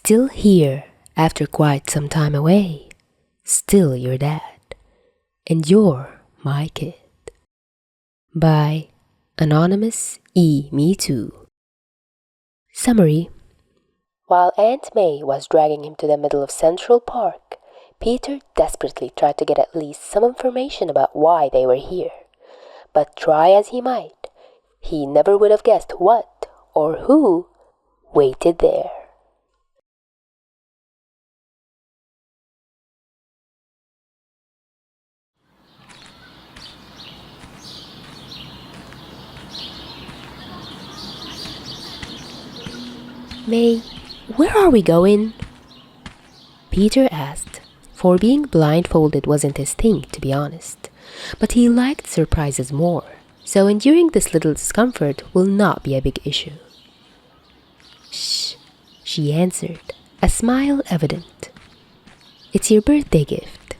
Still here after quite some time away. Still your dad. And you're my kid. By Anonymous E. Me Too. Summary. While Aunt May was dragging him to the middle of Central Park, Peter desperately tried to get at least some information about why they were here. But try as he might, he never would have guessed what or who waited there. May, where are we going? Peter asked, for being blindfolded wasn't his thing, to be honest. But he liked surprises more, so enduring this little discomfort will not be a big issue. Shh, she answered, a smile evident. It's your birthday gift.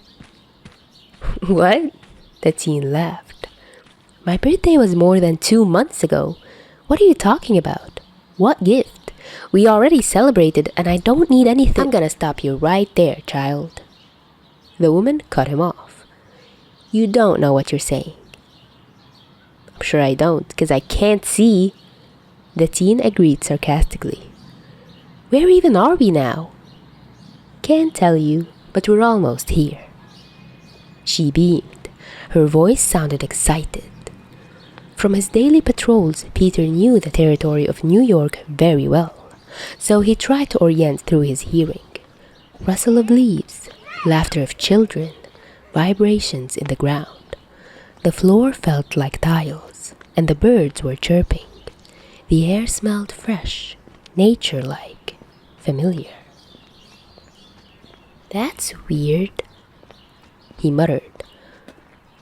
What? The teen laughed. My birthday was more than 2 months ago. What are you talking about? What gift? We already celebrated and I don't need anything. I'm gonna stop you right there, child. The woman cut him off. You don't know what you're saying. I'm sure I don't, because I can't see. The teen agreed sarcastically. Where even are we now? Can't tell you, but we're almost here. She beamed. Her voice sounded excited. From his daily patrols, Peter knew the territory of New York very well, so he tried to orient through his hearing. Rustle of leaves, laughter of children, vibrations in the ground. The floor felt like tiles, and the birds were chirping. The air smelled fresh, nature-like, familiar. That's weird, he muttered.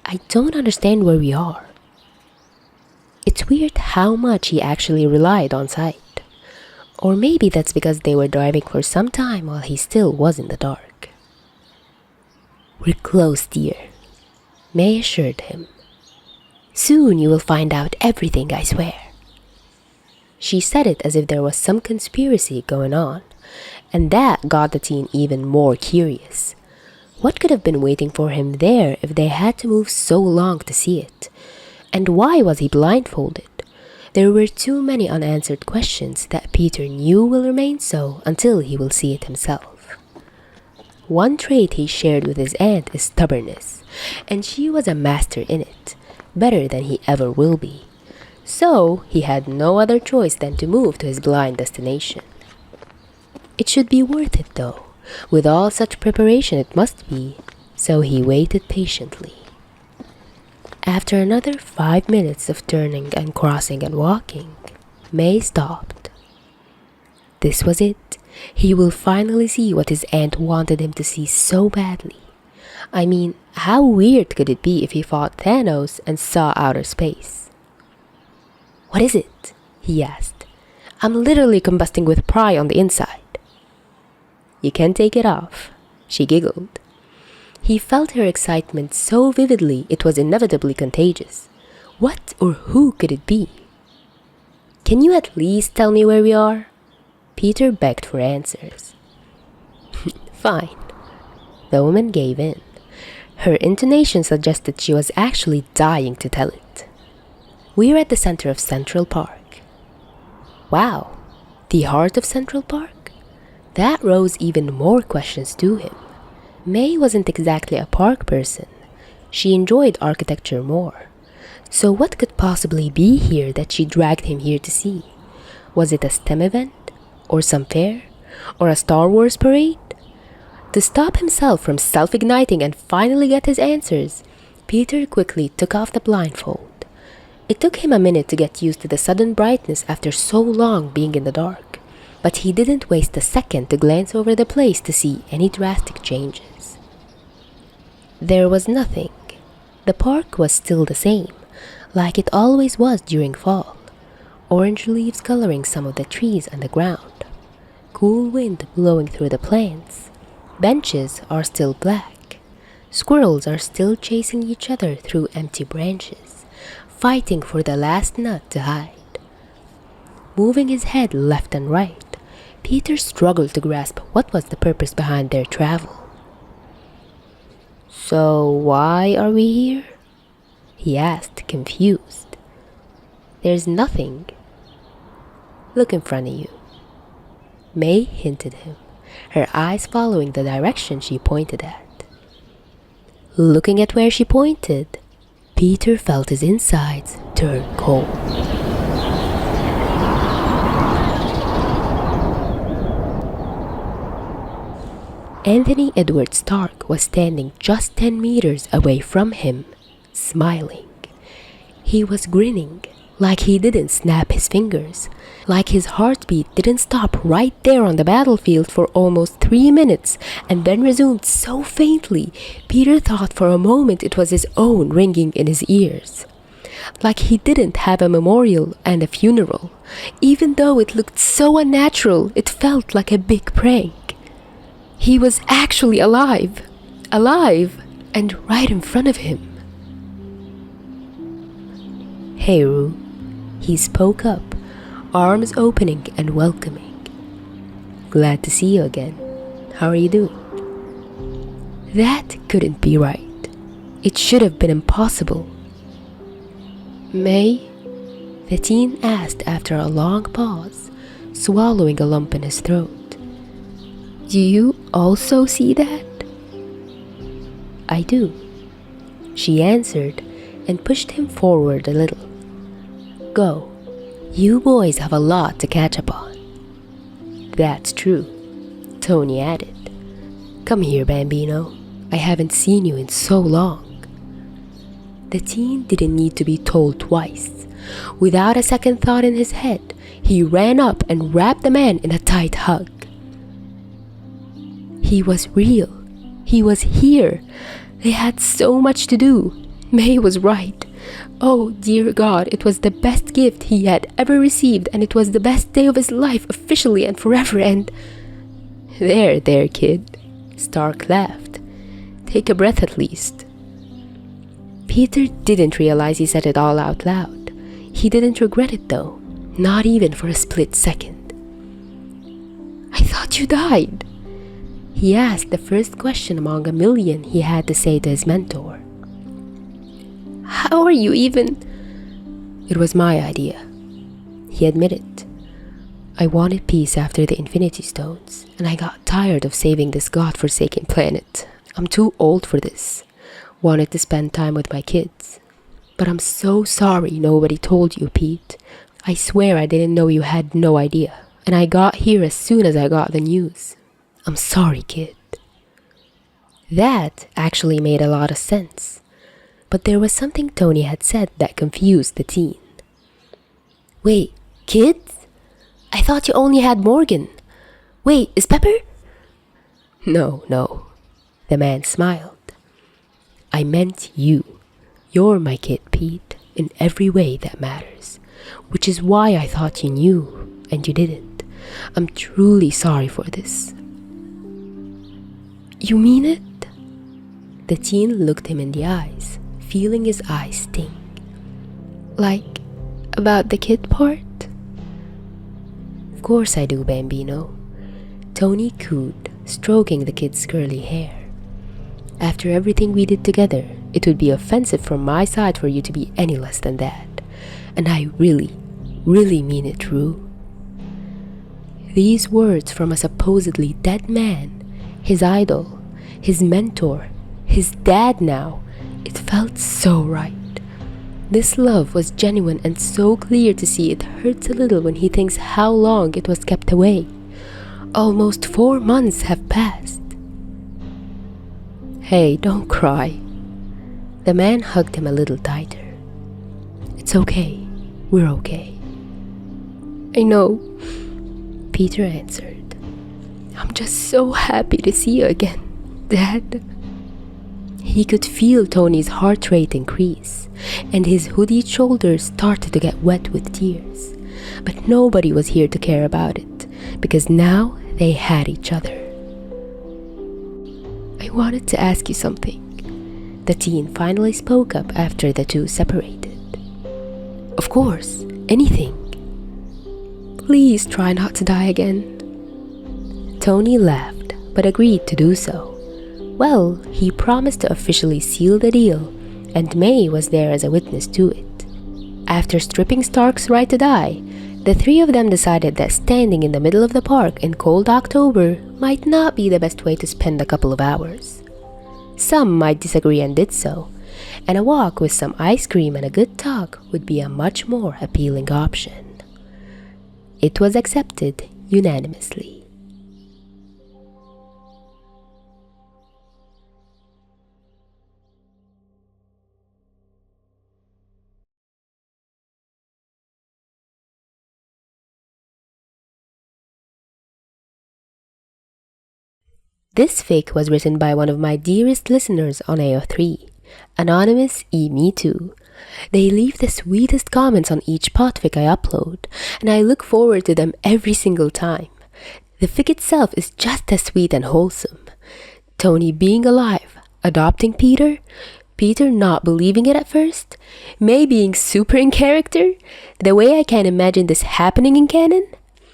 I don't understand where we are. It's weird how much he actually relied on sight. Or maybe that's because they were driving for some time while he still was in the dark. We're close, dear, May assured him. Soon you will find out everything, I swear. She said it as if there was some conspiracy going on, and that got the teen even more curious. What could have been waiting for him there if they had to move so long to see it? And why was he blindfolded? There were too many unanswered questions that Peter knew will remain so until he will see it himself. One trait he shared with his aunt is stubbornness, and she was a master in it, better than he ever will be. So he had no other choice than to move to his blind destination. It should be worth it, though. With all such preparation it must be, so he waited patiently. After another 5 minutes of turning and crossing and walking, May stopped. This was it. He will finally see what his aunt wanted him to see so badly. I mean, how weird could it be if he fought Thanos and saw outer space? What is it? He asked. I'm literally combusting with pride on the inside. You can take it off, she giggled. He felt her excitement so vividly it was inevitably contagious. What or who could it be? Can you at least tell me where we are? Peter begged for answers. Fine. The woman gave in. Her intonation suggested she was actually dying to tell it. We're at the center of Central Park. Wow, the heart of Central Park? That rose even more questions to him. May wasn't exactly a park person. She enjoyed architecture more. So what could possibly be here that she dragged him here to see? Was it a STEM event? Or some fair? Or a Star Wars parade? To stop himself from self-igniting and finally get his answers, Peter quickly took off the blindfold. It took him a minute to get used to the sudden brightness after so long being in the dark, but he didn't waste a second to glance over the place to see any drastic changes. There was nothing. The park was still the same, like it always was during fall. Orange leaves coloring some of the trees and the ground. Cool wind blowing through the plants. Benches are still black. Squirrels are still chasing each other through empty branches, fighting for the last nut to hide. Moving his head left and right, Peter struggled to grasp what was the purpose behind their travel. "So why are we here?" he asked, confused. "There's nothing. Look in front of you," May hinted him, her eyes following the direction she pointed at. Looking at where she pointed, Peter felt his insides turn cold. Anthony Edward Stark was standing just 10 meters away from him, smiling. He was grinning, like he didn't snap his fingers, like his heartbeat didn't stop right there on the battlefield for almost 3 minutes and then resumed so faintly, Peter thought for a moment it was his own ringing in his ears. Like he didn't have a memorial and a funeral. Even though it looked so unnatural, it felt like a big prank. He was actually alive, and right in front of him. "Hey, Rue," he spoke up, arms opening and welcoming. "Glad to see you again. How are you doing?" That couldn't be right. It should have been impossible. "May?" the teen asked after a long pause, swallowing a lump in his throat. "Do you also see that?" "I do," she answered and pushed him forward a little. "Go. You boys have a lot to catch up on." "That's true," Tony added. "Come here, Bambino. I haven't seen you in so long." The teen didn't need to be told twice. Without a second thought in his head, he ran up and wrapped the man in a tight hug. He was real. He was here. They had so much to do. May was right. Oh, dear God, it was the best gift he had ever received, and it was the best day of his life, officially and forever, and... There, kid, Stark laughed. Take a breath at least. Peter didn't realize he said it all out loud. He didn't regret it, though. Not even for a split second. "I thought you died," he asked, the first question among a million he had to say to his mentor. "How are you even—" "It was my idea," he admitted. "I wanted peace after the Infinity Stones, and I got tired of saving this godforsaken planet. I'm too old for this. Wanted to spend time with my kids. But I'm so sorry nobody told you, Pete. I swear I didn't know you had no idea, and I got here as soon as I got the news. I'm sorry, kid." That actually made a lot of sense. But there was something Tony had said that confused the teen. "Wait, kids? I thought you only had Morgan. Wait, is Pepper?" No, the man smiled. "I meant you. You're my kid, Pete, in every way that matters. Which is why I thought you knew, and you didn't. I'm truly sorry for this." "You mean it?" The teen looked him in the eyes, feeling his eyes sting. "Like, about the kid part?" "Of course I do, Bambino," Tony cooed, stroking the kid's curly hair. "After everything we did together, it would be offensive from my side for you to be any less than that. And I really mean it, Rue." These words from a supposedly dead man, his idol, his mentor, his dad now, it felt so right. This love was genuine and so clear to see it hurts a little when he thinks how long it was kept away. Almost 4 months have passed. "Hey, don't cry." The man hugged him a little tighter. "It's okay. We're okay." "I know," Peter answered. "I'm just so happy to see you again, Dad." He could feel Tony's heart rate increase, and his hoodied shoulders started to get wet with tears. But nobody was here to care about it, because now they had each other. "I wanted to ask you something." The teen finally spoke up after the two separated. "Of course, anything." "Please try not to die again." Tony laughed, but agreed to do so. Well, he promised to officially seal the deal, and May was there as a witness to it. After stripping Stark's right to die, the three of them decided that standing in the middle of the park in cold October might not be the best way to spend a couple of hours. Some might disagree and did so, and a walk with some ice cream and a good talk would be a much more appealing option. It was accepted unanimously. This fic was written by one of my dearest listeners on AO3, Anonymous E Me Too. They leave the sweetest comments on each Podfic I upload, and I look forward to them every single time. The fic itself is just as sweet and wholesome. Tony being alive, adopting Peter, Peter not believing it at first, May being super in character, the way I can imagine this happening in canon.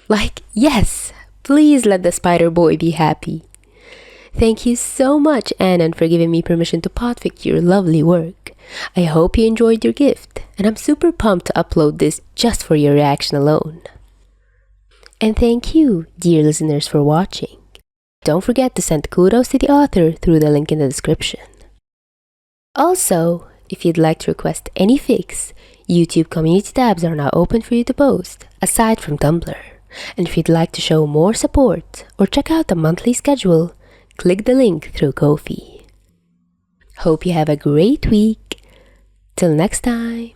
Like, yes, please let the Spider Boy be happy. Thank you so much, Annan, for giving me permission to podfic your lovely work. I hope you enjoyed your gift, and I'm super pumped to upload this just for your reaction alone. And thank you, dear listeners, for watching. Don't forget to send kudos to the author through the link in the description. Also, if you'd like to request any fics, YouTube community tabs are now open for you to post, aside from Tumblr. And if you'd like to show more support or check out the monthly schedule, click the link through Ko-fi. Hope you have a great week. Till next time.